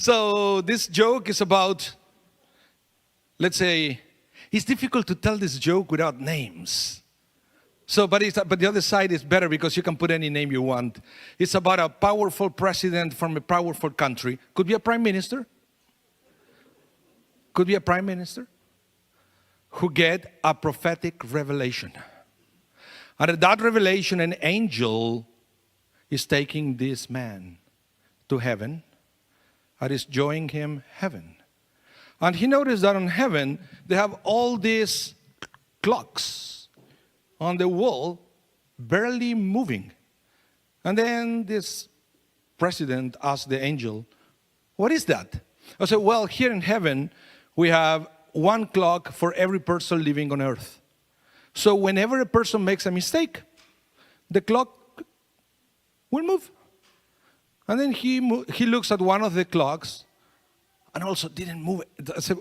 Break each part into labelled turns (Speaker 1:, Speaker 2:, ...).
Speaker 1: So this joke is about, let's say, it's difficult to tell this joke without names. So, but the other side is better because you can put any name you want. It's about a powerful president from a powerful country. Could be a prime minister. Could be a prime minister who get a prophetic revelation. And at that revelation, an angel is taking this man to heaven and is showing him heaven. And he noticed that on heaven, they have all these clocks on the wall, barely moving. And then this president asked the angel, what is that? I said, well, here in heaven, we have one clock for every person living on earth. So whenever a person makes a mistake, the clock will move. And then he looks at one of the clocks and also didn't move. I said,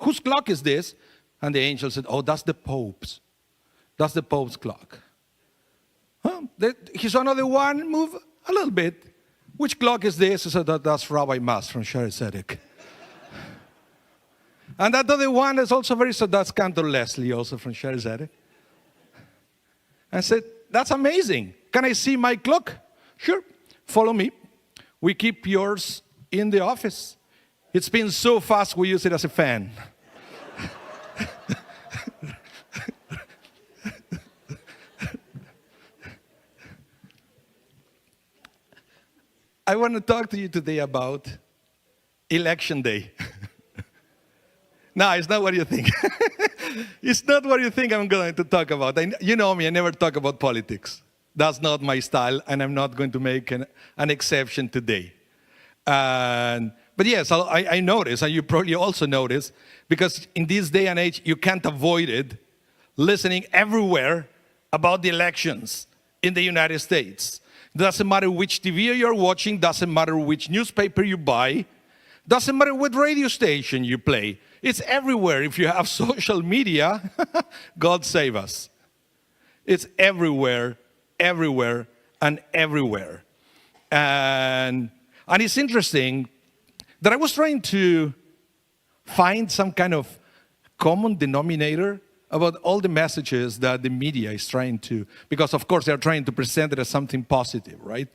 Speaker 1: whose clock is this? And the angel said, oh, that's the Pope's. That's the Pope's clock. Huh? He saw another one move a little bit. Which clock is this? I said, that's Rabbi Mas from Shabbat. And that other one is also so that's Cantor Leslie, also from Shabbat. I said, that's amazing. Can I see my clock? Sure, follow me. We keep yours in the office. It's been so fast, we use it as a fan. I want to talk to you today about election day. No, it's not what you think. It's not what you think I'm going to talk about. You know me, I never talk about politics. That's not my style, and I'm not going to make an exception today. But yes, I notice, and you probably also notice, because in this day and age, you can't avoid it, listening everywhere about the elections in the United States. Doesn't matter which TV you're watching, doesn't matter which newspaper you buy, doesn't matter what radio station you play. It's everywhere. If you have social media, God save us. It's everywhere, everywhere, and everywhere. And it's interesting that I was trying to find some kind of common denominator about all the messages that the media is trying to, because of course they're trying to present it as something positive, right?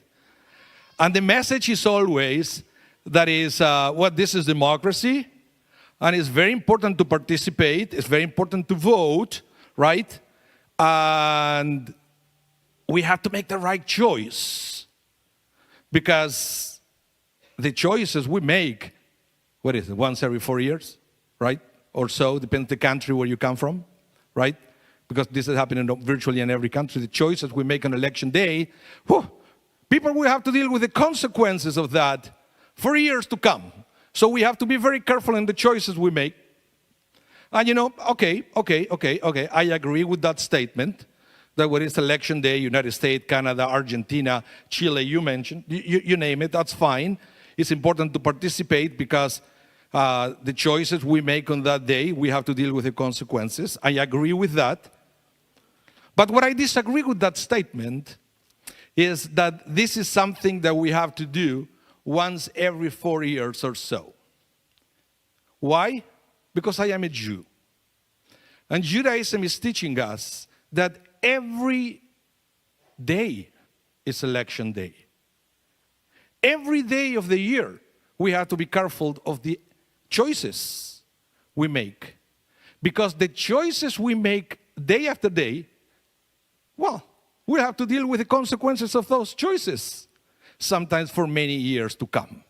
Speaker 1: And the message is always that is, this is democracy, and it's very important to participate, it's very important to vote, right? And we have to make the right choice, because the choices we make, what is it, once every 4 years, right? Or so, depends the country where you come from, right? Because this is happening virtually in every country. The choices we make on election day, people will have to deal with the consequences of that for years to come. So we have to be very careful in the choices we make. And okay, I agree with that statement, that when it's election day, United States, Canada, Argentina, Chile, you mentioned, you name it, that's fine. It's important to participate because the choices we make on that day, we have to deal with the consequences. I agree with that. But what I disagree with that statement is that this is something that we have to do once every 4 years or so. Why? Because I am a Jew. And Judaism is teaching us that every day is election day. Every day of the year, we have to be careful of the choices we make. Because the choices we make day after day, we have to deal with the consequences of those choices, sometimes for many years to come.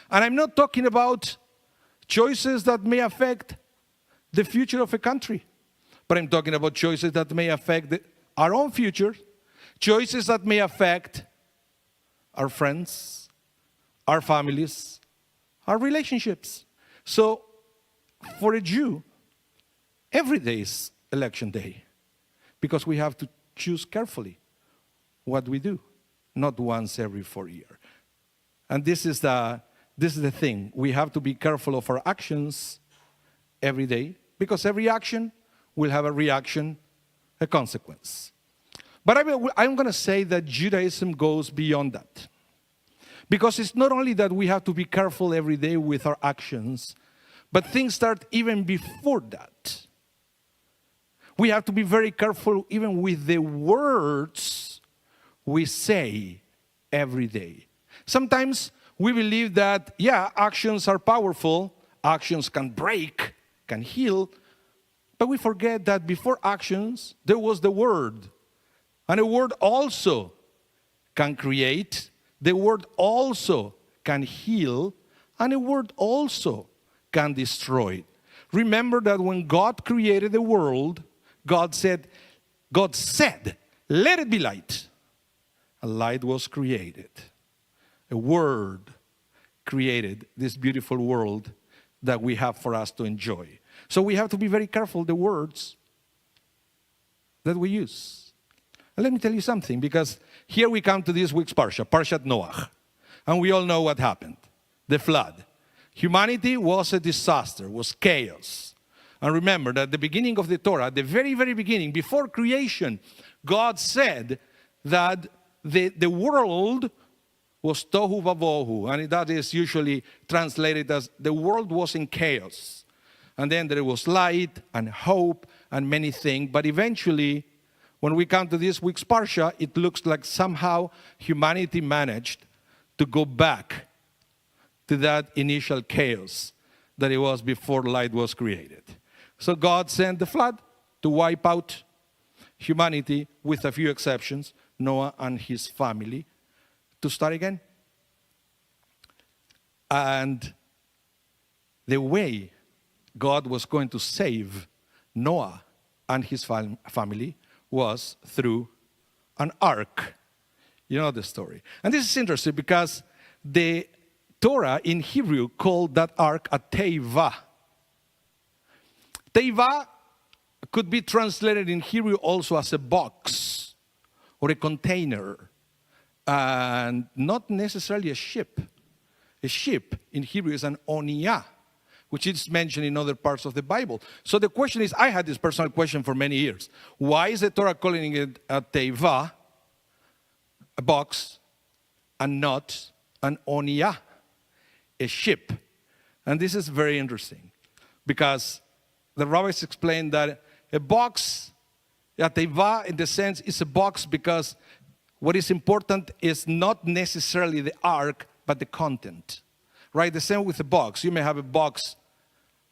Speaker 1: And I'm not talking about choices that may affect the future of a country, but I'm talking about choices that may affect our own future, choices that may affect our friends, our families, our relationships. So for a Jew, every day is election day, because we have to choose carefully what we do, not once every 4 years. And this is the thing. We have to be careful of our actions every day, because every action will have a reaction, a consequence. But I'm going to say that Judaism goes beyond that. Because it's not only that we have to be careful every day with our actions, but things start even before that. We have to be very careful even with the words we say every day. Sometimes we believe that, actions are powerful, actions can break, can heal, but we forget that before actions, there was the word. And the word also can create, the word also can heal, and the word also can destroy. Remember that when God created the world, God said, let it be light. And light was created. A word created this beautiful world that we have for us to enjoy. So we have to be very careful the words that we use. And let me tell you something, because here we come to this week's Parsha, Parshat Noach. And we all know what happened, the flood. Humanity was a disaster, was chaos. And remember that at the beginning of the Torah, the very, very beginning, before creation, God said that the world was tohu vavohu, and that is usually translated as the world was in chaos. And then there was light and hope and many things, but eventually, when we come to this week's Parsha, it looks like somehow humanity managed to go back to that initial chaos that it was before light was created. So God sent the flood to wipe out humanity with a few exceptions, Noah and his family, to start again. And the way God was going to save Noah and his family was through an ark. You know the story. And this is interesting because the Torah in Hebrew called that ark a teva. Teva could be translated in Hebrew also as a box or a container, and not necessarily a ship. A ship in Hebrew is an oniyah, which is mentioned in other parts of the Bible. So the question is, I had this personal question for many years. Why is the Torah calling it a teva, a box, and not an oniyah, a ship? And this is very interesting, because the rabbis explained that a box, a teva in the sense, is a box because what is important is not necessarily the ark, but the content. Right? The same with a box. You may have a box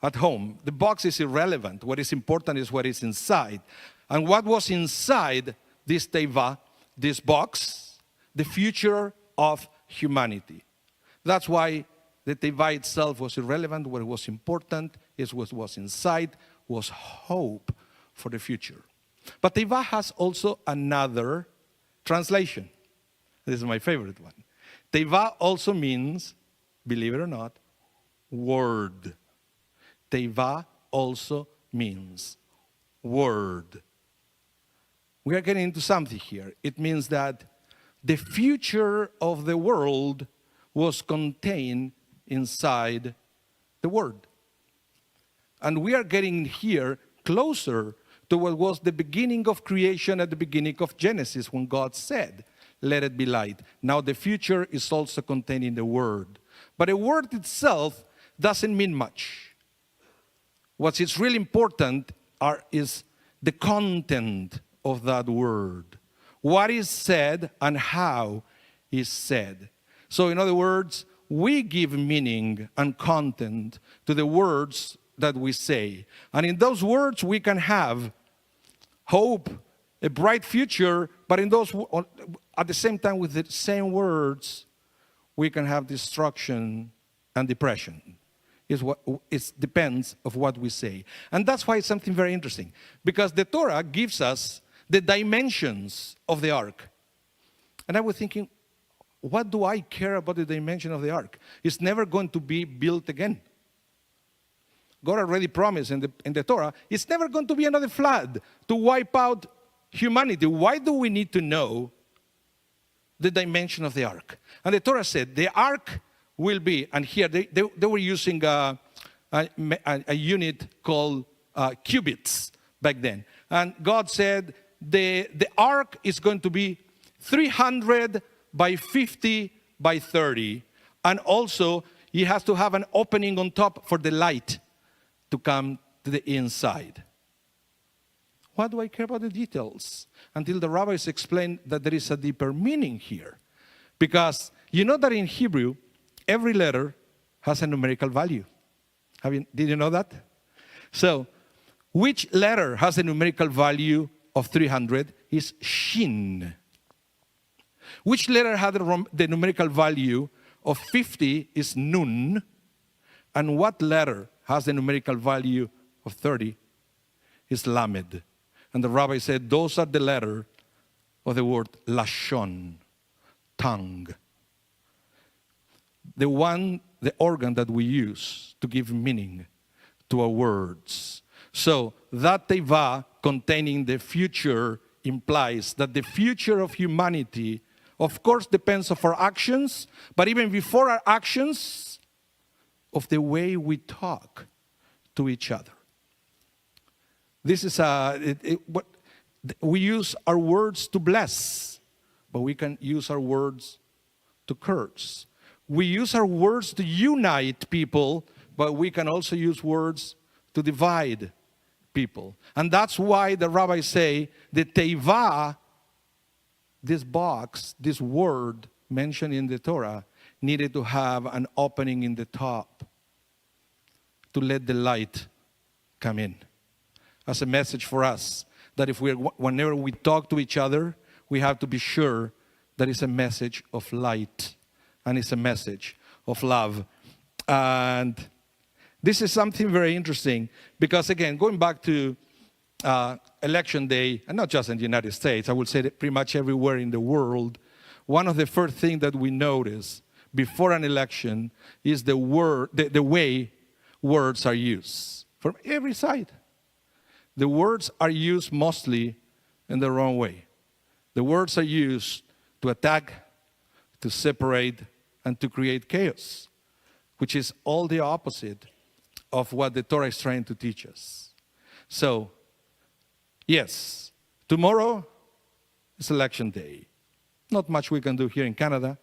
Speaker 1: at home. The box is irrelevant. What is important is what is inside. And what was inside this teva, this box? The future of humanity. That's why the teva itself was irrelevant. What was important is what was inside, was hope for the future. But teva has also another translation. This is my favorite one. Teva also means, believe it or not, word. Teva also means word. We are getting into something here. It means that the future of the world was contained inside the word. And we are getting here closer to what was the beginning of creation at the beginning of Genesis, when God said, let it be light. Now the future is also contained in the word. But the word itself doesn't mean much. What is really important is the content of that word. What is said and how is said. So in other words, we give meaning and content to the words that we say. And in those words we can have hope, a bright future, but in those, at the same time, with the same words, we can have destruction and depression. It depends of what we say. And that's why it's something very interesting, because the Torah gives us the dimensions of the ark. And I was thinking, what do I care about the dimension of the ark? It's never going to be built again. God already promised in the Torah, it's never going to be another flood to wipe out humanity. Why do we need to know the dimension of the ark? And the Torah said the ark will be, and here they were using a unit called cubits back then. And God said the ark is going to be 300 by 50 by 30, and also he has to have an opening on top for the light to come to the inside. Why do I care about the details? Until the rabbis explain that there is a deeper meaning here. Because you know that in Hebrew, every letter has a numerical value. Did you know that? So, which letter has a numerical value of 300 is Shin. Which letter had the numerical value of 50 is Nun. And what letter has the numerical value of 30 is Lamed. And the rabbi said, those are the letter of the word Lashon, tongue. The organ that we use to give meaning to our words. So that teva containing the future implies that the future of humanity, of course, depends on our actions, but even before our actions, of the way we talk to each other. This is we use our words to bless, but we can use our words to curse. We use our words to unite people, but we can also use words to divide people. And that's why the rabbis say the teva, this box, this word mentioned in the Torah, needed to have an opening in the top to let the light come in. As a message for us, that whenever we talk to each other, we have to be sure that it's a message of light and it's a message of love. And this is something very interesting because, again, going back to election day, and not just in the United States, I would say that pretty much everywhere in the world, one of the first things that we notice before an election is the way words are used from every side. The words are used mostly in the wrong way. The words are used to attack, to separate, and to create chaos, which is all the opposite of what the Torah is trying to teach us. So, yes, tomorrow is election day. Not much we can do here in Canada.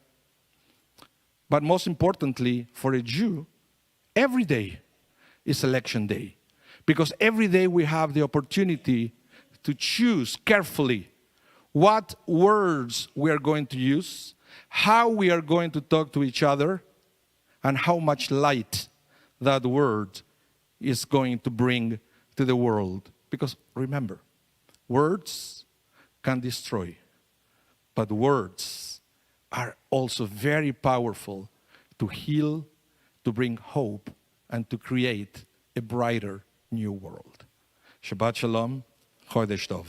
Speaker 1: But most importantly, for a Jew, every day is election day. Because every day we have the opportunity to choose carefully what words we are going to use, how we are going to talk to each other, and how much light that word is going to bring to the world. Because remember, words can destroy, but words are also very powerful to heal, to bring hope, and to create a brighter new world. Shabbat Shalom, Chodesh Tov.